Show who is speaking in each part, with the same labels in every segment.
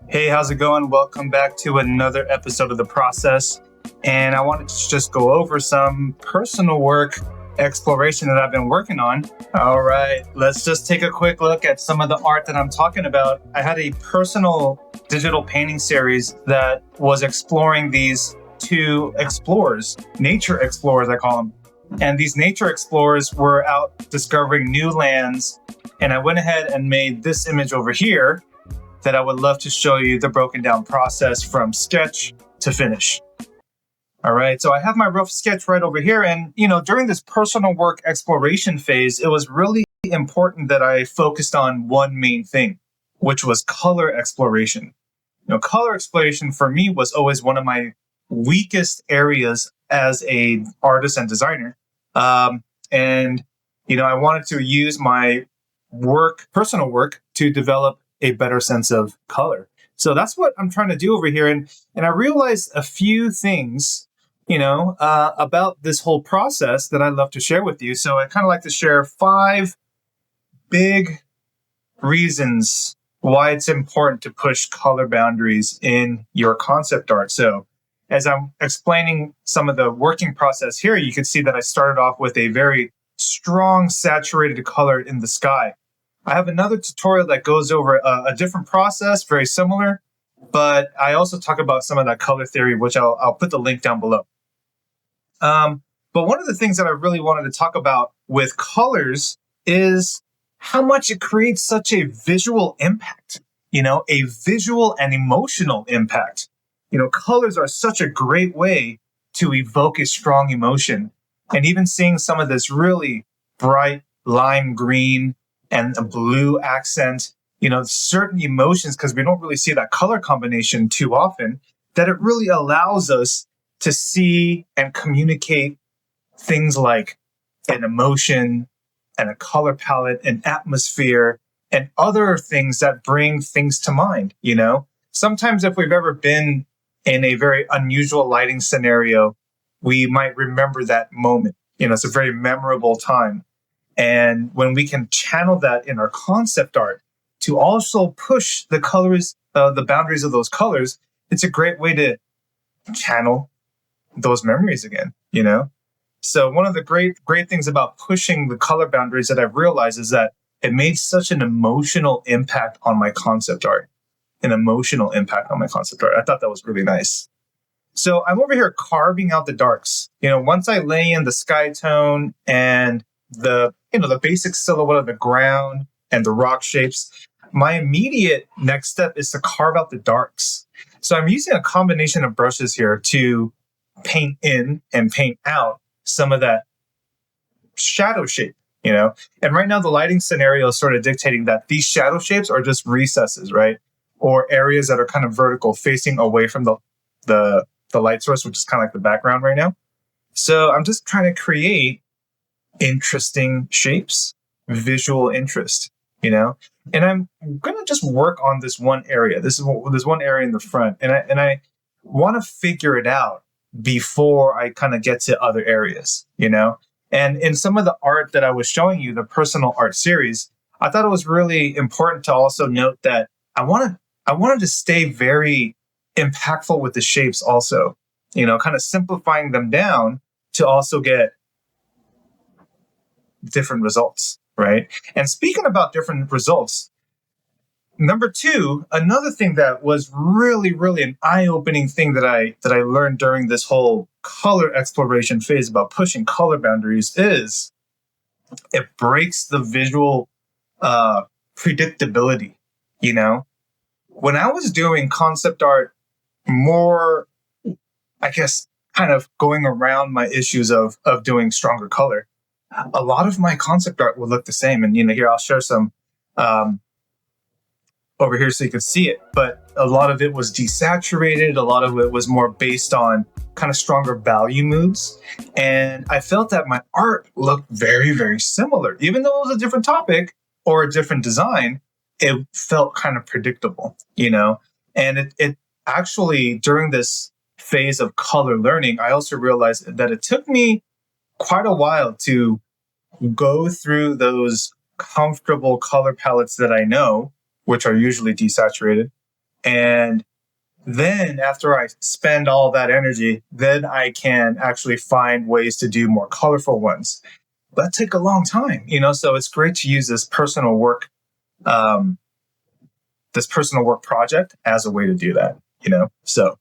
Speaker 1: Hey, how's it going? Welcome back to another episode of The Process. And I wanted to just go over some personal work exploration that I've been working on. All right, let's just take a quick look at some of the art that I'm talking about. I had a personal digital painting series that was exploring these two explorers, nature explorers, I call them. And these nature explorers were out discovering new lands. And I went ahead and made this image over here that I would love to show you the broken down process from sketch to finish. All right, so I have my rough sketch right over here. And, during this personal work exploration phase, it was really important that I focused on one main thing, which was color exploration. Color exploration for me was always one of my weakest areas as a artist and designer. I wanted to use my personal work, to develop a better sense of color. So that's what I'm trying to do over here. And I realized a few things, about this whole process that I'd love to share with you. So I kind of like to share 5 big reasons why it's important to push color boundaries in your concept art. So as I'm explaining some of the working process here, you can see that I started off with a very strong saturated color in the sky. I have another tutorial that goes over a different process, very similar, but I also talk about some of that color theory, which I'll put the link down below. But one of the things that I really wanted to talk about with colors is how much it creates such a visual impact, a visual and emotional impact. Colors are such a great way to evoke a strong emotion. And even seeing some of this really bright lime green and a blue accent, certain emotions, because we don't really see that color combination too often, that it really allows us to see and communicate things like an emotion and a color palette, an atmosphere, and other things that bring things to mind. Sometimes if we've ever been in a very unusual lighting scenario, we might remember that moment. It's a very memorable time. And when we can channel that in our concept art to also push the colors, the boundaries of those colors, it's a great way to channel those memories again, So one of the great things about pushing the color boundaries that I've realized is that it made such an emotional impact on my concept art. I thought that was really nice. So I'm over here carving out the darks. Once I lay in the sky tone and the basic silhouette of the ground and the rock shapes, my immediate next step is to carve out the darks. So I'm using a combination of brushes here to paint in and paint out some of that shadow shape, And right now the lighting scenario is sort of dictating that these shadow shapes are just recesses, right? Or areas that are kind of vertical facing away from the light source, which is kind of like the background right now. So I'm just trying to create interesting shapes, visual interest, and I'm going to just work on this one area. This one area in the front, and I want to figure it out before I kind of get to other areas, And in some of the art that I was showing you, the personal art series, I thought it was really important to also note that I wanted to stay very impactful with the shapes also, kind of simplifying them down to also get different results, right? And speaking about different results, number 2, another thing that was really, really an eye-opening thing that I learned during this whole color exploration phase about pushing color boundaries is it breaks the visual predictability, When I was doing concept art more, I guess, kind of going around my issues of doing stronger color, a lot of my concept art will look the same. And, here I'll share some over here so you can see it. But a lot of it was desaturated. A lot of it was more based on kind of stronger value moods. And I felt that my art looked very, very similar. Even though it was a different topic or a different design, it felt kind of predictable, And it actually, during this phase of color learning, I also realized that it took me quite a while to go through those comfortable color palettes that I know, which are usually desaturated, And then after I spend all that energy, then I can actually find ways to do more colorful ones. But that take a long time, so it's great to use um, this personal work project as a way to do that, So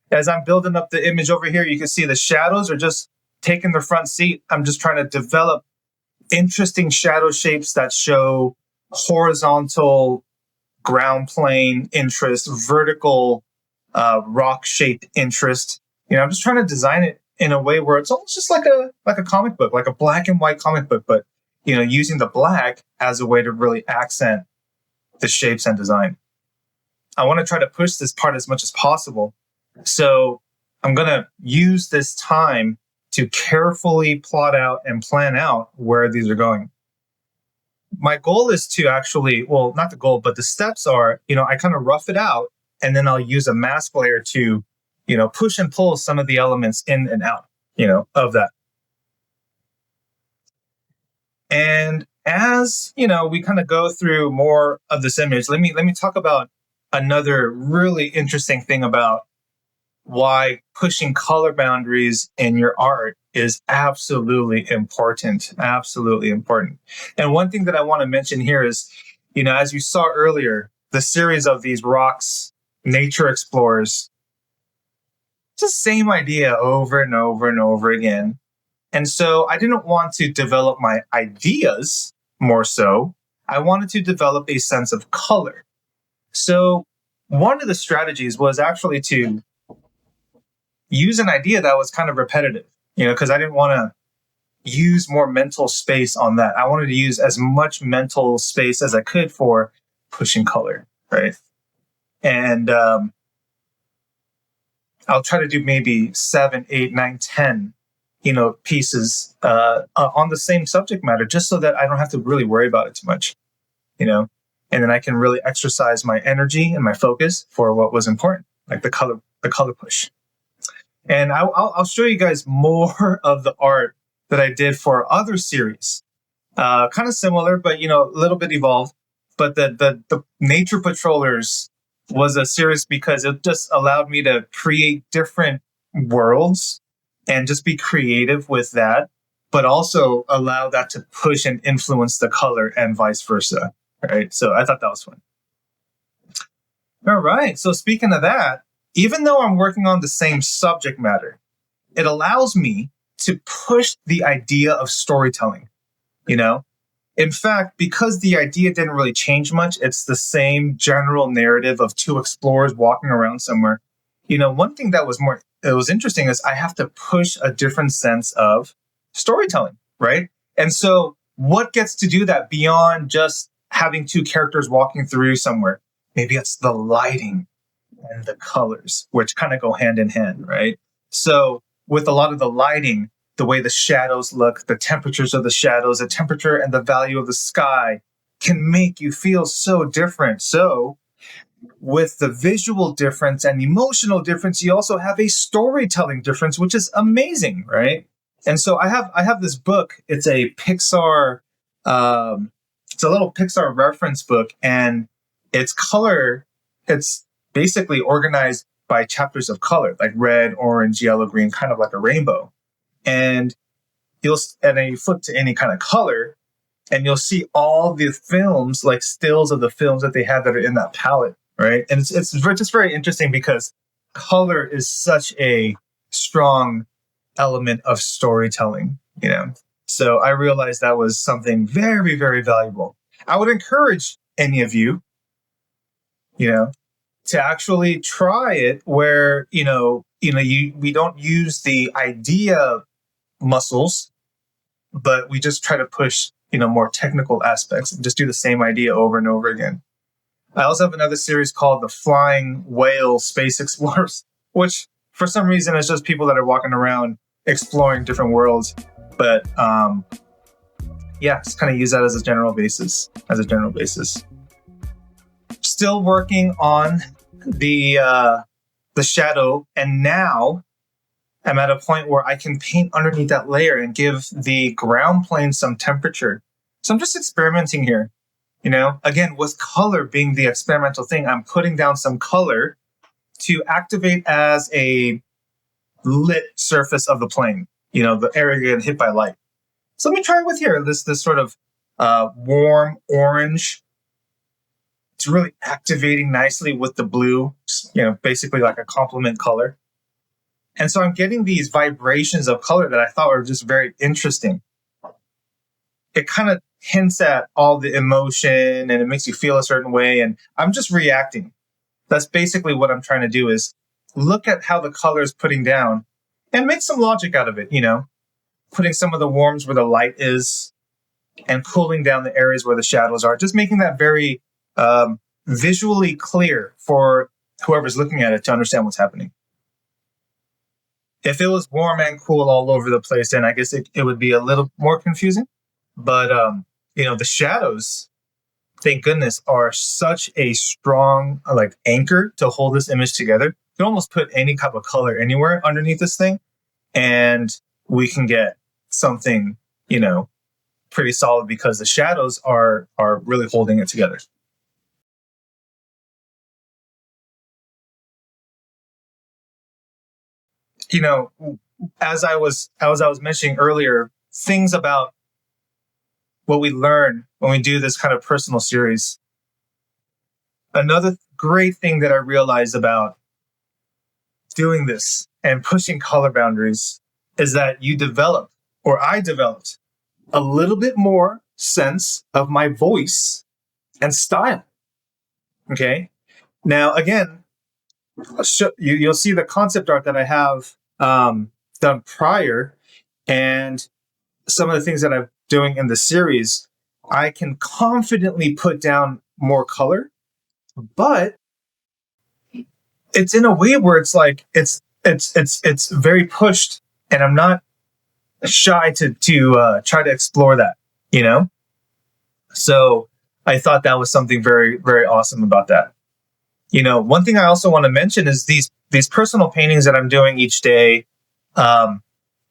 Speaker 1: as I'm building up the image over here, you can see the shadows are just taking the front seat. I'm just trying to develop interesting shadow shapes that show horizontal ground plane interest, vertical rock shaped interest. I'm just trying to design it in a way where it's almost just like a comic book, like a black and white comic book, but using the black as a way to really accent the shapes and design. I want to try to push this part as much as possible. So I'm going to use this time to carefully plot out and plan out where these are going. My goal is to actually, well, not the goal, but the steps are, I kind of rough it out, and then I'll use a mask layer to, push and pull some of the elements in and out, of that. And as, we kind of go through more of this image, let me talk about another really interesting thing about why pushing color boundaries in your art is absolutely important. Absolutely important. And one thing that I want to mention here is, as you saw earlier, the series of these rocks, nature explorers, it's the same idea over and over and over again. And so I didn't want to develop my ideas more so. I wanted to develop a sense of color. So one of the strategies was actually to use an idea that was kind of repetitive, because I didn't want to use more mental space on that. I wanted to use as much mental space as I could for pushing color, right? And I'll try to do maybe 7, 8, 9, 10, pieces on the same subject matter, just so that I don't have to really worry about it too much, and then I can really exercise my energy and my focus for what was important, like the color push. And I'll show you guys more of the art that I did for other series. Kind of similar, but, a little bit evolved. But the Nature Patrollers was a series because it just allowed me to create different worlds and just be creative with that, but also allow that to push and influence the color and vice versa. Right. So I thought that was fun. All right. So speaking of that, even though I'm working on the same subject matter, it allows me to push the idea of storytelling, In fact, because the idea didn't really change much, it's the same general narrative of two explorers walking around somewhere. One thing that was interesting is I have to push a different sense of storytelling, right? And so what gets to do that beyond just having two characters walking through somewhere? Maybe it's the lighting and the colors, which kind of go hand in hand, right? So with a lot of the lighting, the way the shadows look, the temperatures of the shadows, the temperature and the value of the sky can make you feel so different. So with the visual difference and emotional difference, you also have a storytelling difference, which is amazing, right? And so I have this book. It's a Pixar, it's a little Pixar reference book, and it's basically organized by chapters of color, like red, orange, yellow, green, kind of like a rainbow. And then you flip to any kind of color, and you'll see all the films, like stills of the films that they have that are in that palette, right? And it's just very interesting because color is such a strong element of storytelling, So I realized that was something very, very valuable. I would encourage any of you, to actually try it where, we don't use the idea muscles, but we just try to push, more technical aspects and just do the same idea over and over again. I also have another series called the Flying Whale Space Explorers, which for some reason is just people that are walking around exploring different worlds. But just kind of use that as a general basis. Still working on the shadow, and now I'm at a point where I can paint underneath that layer and give the ground plane some temperature. So I'm just experimenting here. Again, with color being the experimental thing, I'm putting down some color to activate as a lit surface of the plane, the area getting hit by light. So let me try it with here. This sort of warm orange. It's really activating nicely with the blue, basically like a complement color. And so I'm getting these vibrations of color that I thought were just very interesting. It kind of hints at all the emotion and it makes you feel a certain way. And I'm just reacting. That's basically what I'm trying to do, is look at how the color is putting down and make some logic out of it, putting some of the warms where the light is and cooling down the areas where the shadows are, just making that very visually clear for whoever's looking at it to understand what's happening. If it was warm and cool all over the place, then I guess it would be a little more confusing. But, the shadows, thank goodness, are such a strong anchor to hold this image together. You can almost put any type of color anywhere underneath this thing, and we can get something, pretty solid because the shadows are really holding it together. As I was mentioning earlier, things about what we learn when we do this kind of personal series. Another great thing that I realized about doing this and pushing color boundaries is that I developed a little bit more sense of my voice and style. Okay. Now, again, you'll see the concept art that I have done prior, and some of the things that I'm doing in the series. I can confidently put down more color, but it's in a way where it's like it's very pushed, and I'm not shy to try to explore that. So I thought that was something very, very awesome about that. One thing I also want to mention is these personal paintings that I'm doing each day.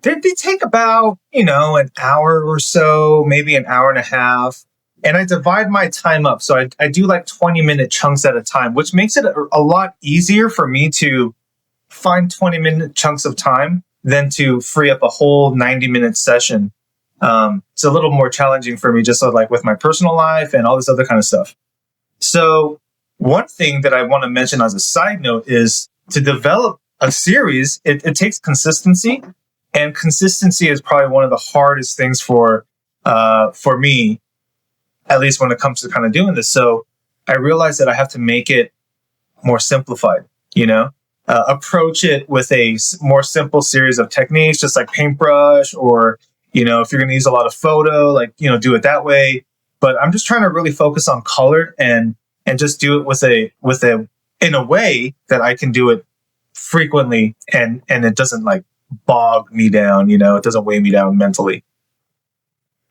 Speaker 1: They take about, an hour or so, maybe an hour and a half. And I divide my time up. So I do 20-minute chunks at a time, which makes it a lot easier for me to find 20-minute chunks of time than to free up a whole 90-minute session. It's a little more challenging for me, just with my personal life and all this other kind of stuff. So one thing that I want to mention as a side note is to develop a series, it takes consistency. And consistency is probably one of the hardest things for me, at least when it comes to kind of doing this. So I realized that I have to make it more simplified, approach it with a more simple series of techniques, just like paintbrush, or, if you're going to use a lot of photo, do it that way. But I'm just trying to really focus on color and just do it in a way that I can do it frequently and it doesn't bog me down, it doesn't weigh me down mentally.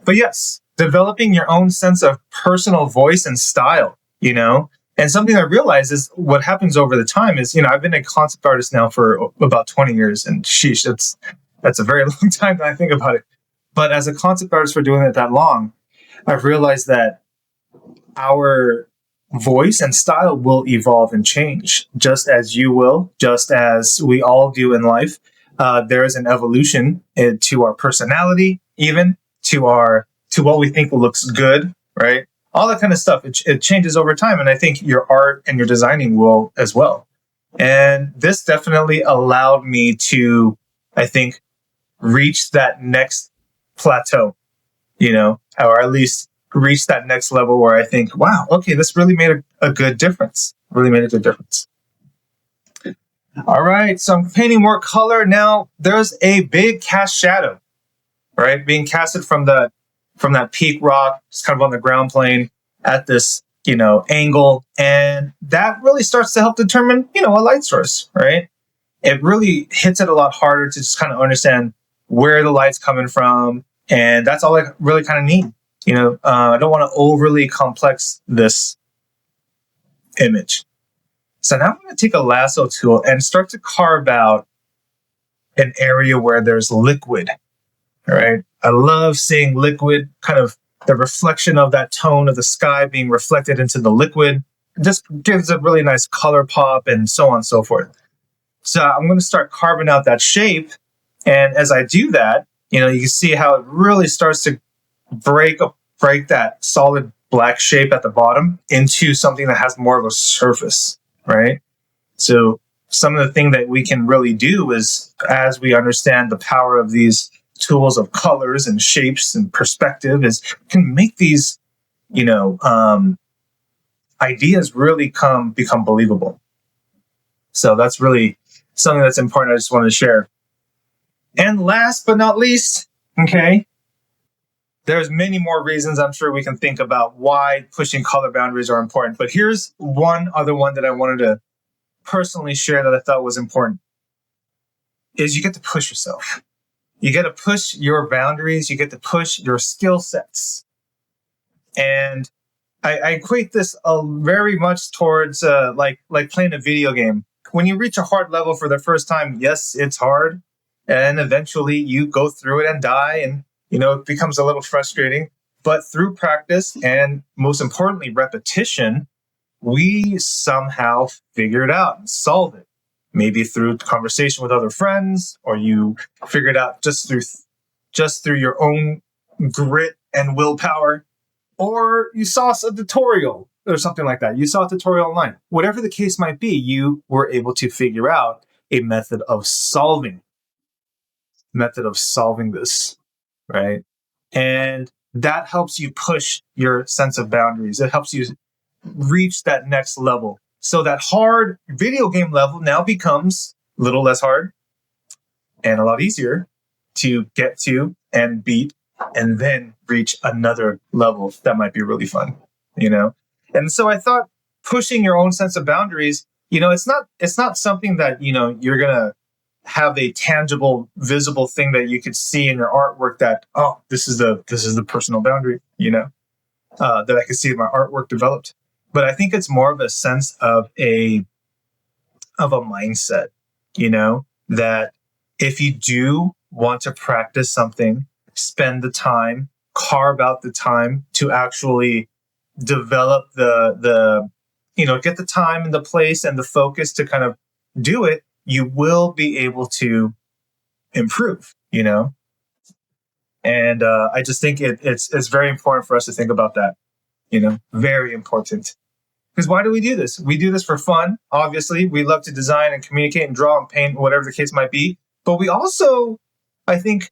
Speaker 1: But yes, developing your own sense of personal voice and style, and something I realized is what happens over the time is, I've been a concept artist now for about 20 years, and sheesh, that's a very long time when I think about it. But as a concept artist for doing it that long, I've realized that our voice and style will evolve and change, just as you will, just as we all do in life. There is an evolution to our personality, even to what we think looks good, right? All that kind of stuff. It changes over time. And I think your art and your designing will as well. And this definitely allowed me to, I think, reach that next plateau, or at least reach that next level where I think, wow, okay, this really made a good difference. Really made a good difference. All right, so I'm painting more color. Now there's a big cast shadow, right? Being casted from that peak rock, it's kind of on the ground plane at this, angle. And that really starts to help determine, a light source, right? It really hits it a lot harder to just kind of understand where the light's coming from. And that's all I really kind of need. I don't want to overly complex this image. So now I'm going to take a lasso tool and start to carve out an area where there's liquid. All right. I love seeing liquid kind of the reflection of that tone of the sky being reflected into the liquid. It just gives a really nice color pop and so on and so forth. So I'm going to start carving out that shape. And as I do that, you can see how it really starts to break that solid black shape at the bottom into something that has more of a surface, right? So some of the thing that we can really do is, as we understand the power of these tools of colors and shapes and perspective, is can make these, ideas really become believable. So that's really something that's important. I just wanted to share. And last but not least, okay, there's many more reasons I'm sure we can think about why pushing color boundaries are important. But here's one other one that I wanted to personally share that I thought was important, is you get to push yourself. You get to push your boundaries. You get to push your skill sets. And I equate this very much towards like playing a video game. When you reach a hard level for the first time, yes, it's hard. And eventually you go through it and die. And, it becomes a little frustrating. But through practice and most importantly, repetition, we somehow figure it out and solve it. Maybe through conversation with other friends, or you figure it out just through your own grit and willpower, or you saw a tutorial or something like that. You saw a tutorial online. Whatever the case might be, you were able to figure out a method of solving this, right? And that helps you push your sense of boundaries. It helps you reach that next level. So that hard video game level now becomes a little less hard and a lot easier to get to and beat, and then reach another level that might be really fun, And so I thought pushing your own sense of boundaries, it's not something that, you're going to have a tangible, visible thing that you could see in your artwork that, oh, this is the personal boundary, that I could see in my artwork developed. But I think it's more of a sense of a mindset, that if you do want to practice something, spend the time, carve out the time to actually develop the get the time and the place and the focus to kind of do it, you will be able to improve, And I just think it's very important for us to think about that, very important. Because why do we do this? We do this for fun. Obviously, we love to design and communicate and draw and paint, whatever the case might be. But we also, I think,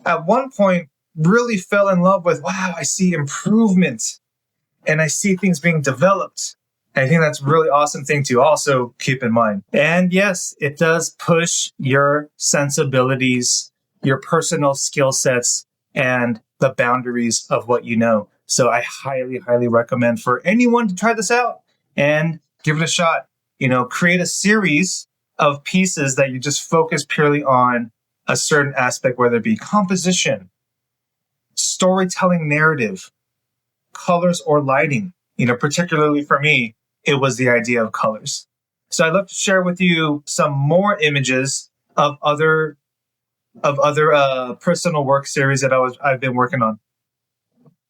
Speaker 1: at one point, really fell in love with, wow, I see improvement and I see things being developed. And I think that's a really awesome thing to also keep in mind. And yes, it does push your sensibilities, your personal skill sets, and the boundaries of what you know. So I highly, highly recommend for anyone to try this out and give it a shot. Create a series of pieces that you just focus purely on a certain aspect, whether it be composition, storytelling narrative, colors, or lighting. Particularly for me, it was the idea of colors. So I'd love to share with you some more images of other personal work series that I've been working on.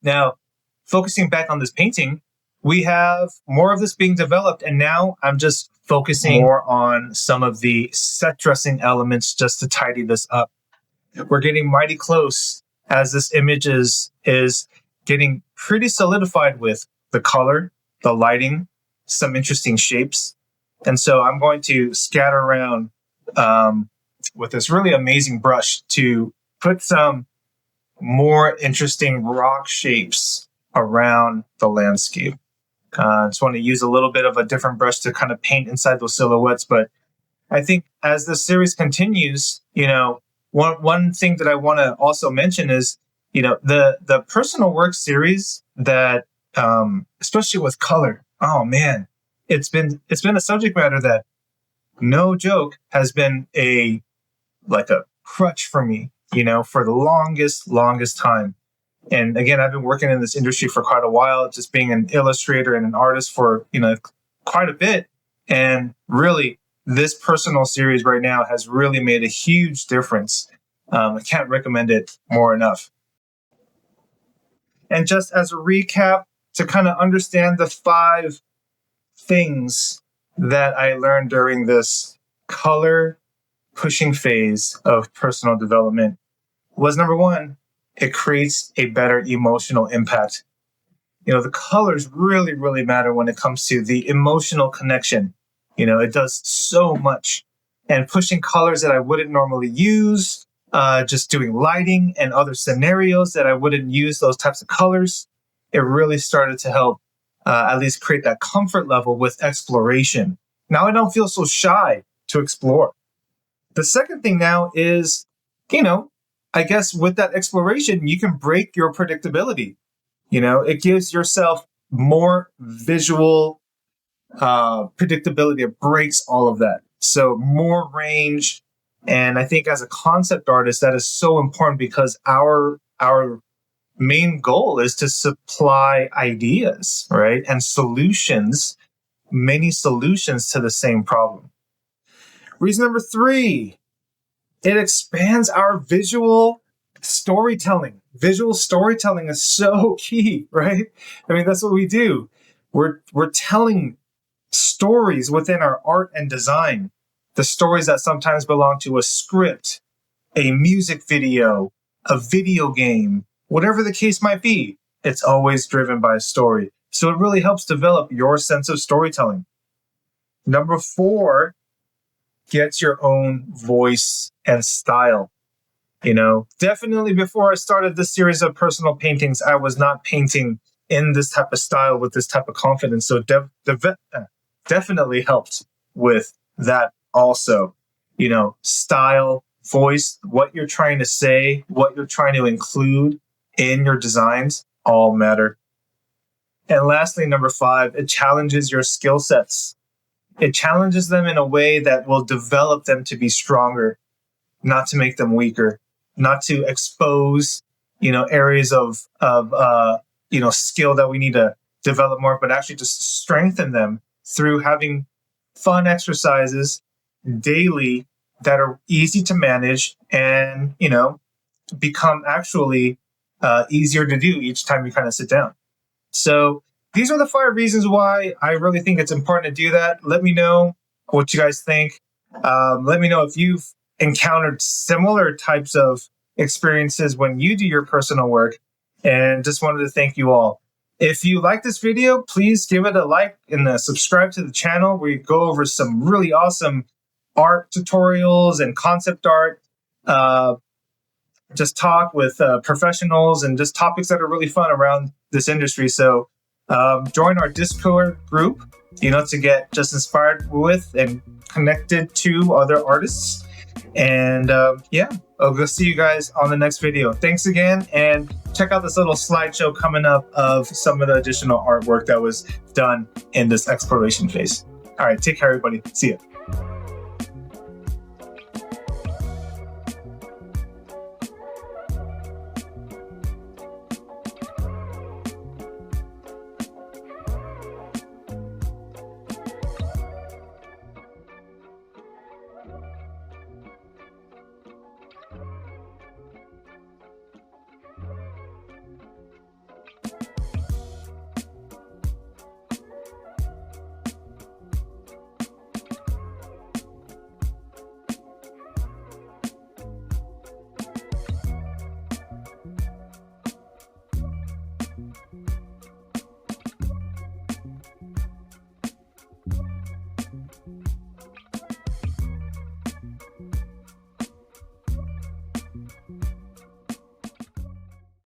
Speaker 1: Now, focusing back on this painting, we have more of this being developed, and now I'm just focusing more on some of the set dressing elements just to tidy this up. We're getting mighty close as this image is getting pretty solidified with the color, the lighting, some interesting shapes. And so I'm going to scatter around with this really amazing brush to put some more interesting rock shapes around the landscape. I just want to use a little bit of a different brush to kind of paint inside those silhouettes. But I think as the series continues, one thing that I want to also mention is, the personal work series that, especially with color, oh man, it's been a subject matter that, no joke, has been a crutch for me, for the longest time. And again, I've been working in this industry for quite a while, just being an illustrator and an artist for, quite a bit. And really, this personal series right now has really made a huge difference. I can't recommend it more enough. And just as a recap, to kind of understand the 5 things that I learned during this color pushing phase of personal development was number 1, it creates a better emotional impact. The colors really, really matter when it comes to the emotional connection. It does so much. And pushing colors that I wouldn't normally use, just doing lighting and other scenarios that I wouldn't use those types of colors, it really started to help at least create that comfort level with exploration. Now I don't feel so shy to explore. The second thing now is, I guess with that exploration, you can break your predictability. It gives yourself more visual predictability. It breaks all of that. So more range. And I think as a concept artist, that is so important because our main goal is to supply ideas, right? And solutions, many solutions to the same problem. Reason number 3, it expands our visual storytelling. Visual storytelling is so key, right? I mean, that's what we do. We're telling stories within our art and design. The stories that sometimes belong to a script, a music video, a video game, whatever the case might be, it's always driven by a story. So it really helps develop your sense of storytelling. Number 4, get your own voice and style. Definitely before I started this series of personal paintings, I was not painting in this type of style with this type of confidence. So definitely helped with that also. Style, voice, what you're trying to say, what you're trying to include in your designs all matter. And lastly, number 5, it challenges your skill sets. It challenges them in a way that will develop them to be stronger, not to make them weaker, not to expose, areas of skill that we need to develop more, but actually just strengthen them through having fun exercises daily that are easy to manage and, become actually easier to do each time you kind of sit down. So these are the 5 reasons why I really think it's important to do that. Let me know what you guys think. Let me know if you've encountered similar types of experiences when you do your personal work. And just wanted to thank you all. If you like this video, please give it a like and subscribe to the channel. We go over some really awesome art tutorials and concept art. Just talk with professionals and just topics that are really fun around this industry. So join our Discord group, to get just inspired with and connected to other artists. And I'll see you guys on the next video. Thanks again, and check out this little slideshow coming up of some of the additional artwork that was done in this exploration phase. All right, take care, everybody. See ya.